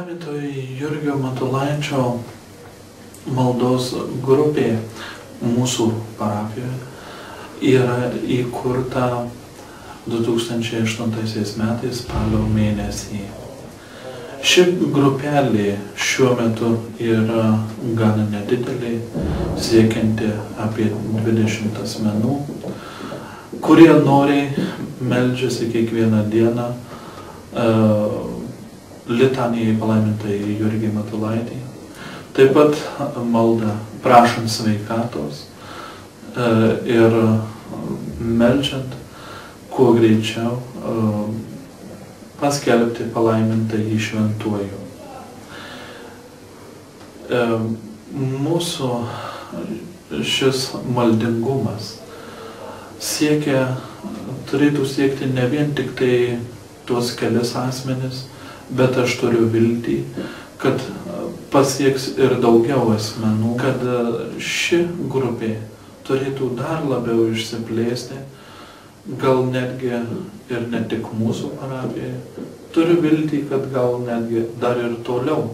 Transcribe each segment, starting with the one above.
Palaimintojo Jurgio Matulaičio maldos grupė mūsų parapijoje yra įkurta 2008 metais spalio mėnesį. Ši grupelė šiuo metu yra gana nedidelė, siekianti apie 20 asmenų, kurie noriai meldžiasi kiekvieną dieną litanijai palaimintai Jurgį Matulaitį. Taip pat malda prašant sveikatos ir meldžiant kuo greičiau paskelbti palaimintąjį šventuoju. Mūsų šis maldingumas turėtų siekti ne vien tik tai tuos kelis asmenis, bet aš turiu viltį, kad pasieks ir daugiau asmenų, kad ši grupė turėtų dar labiau išsiplėsti, gal netgi ir ne tik mūsų parapijoje. Turiu viltį, kad gal netgi dar ir toliau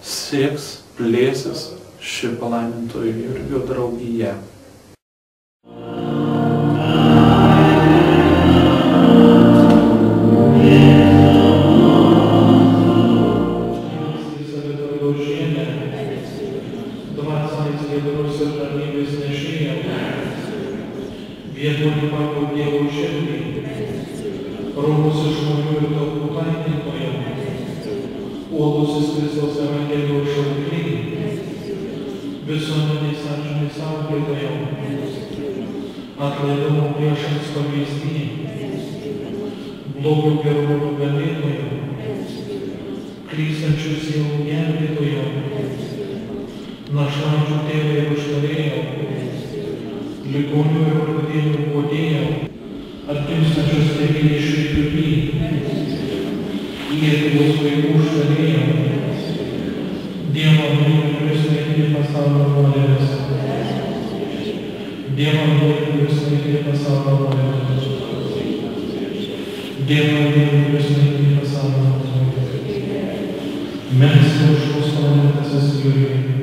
sieks plėsis ši palaimintojo Jurgio draugija. Vienuolį pagal Dievo širdį, Romos iš žmonių ir tautų taikintojo, uolusis Kristaus Evangelijos šaukliai, visuomenės sąžinės auklėtojo, atlaidumo priešams pavyzdį, blogio gerumo nugalėtojo, klystančių sielų gelbėtojo, našlaičių tėvą ir užtarėjo, ligonių ir vargdienių guodėjo, atgimstančius tėvynį švyturį, Lietuvos vaikų užtarėjo, Dievo Marija, kuris naikini pasaulio nuodėmes, Dievo Marija, kuris naikini pasaulio nuodėmes, Dievo Marija, kuris naikini pasaulio nuodėmes. Melskime už mūsų palaimintasis Jurgį.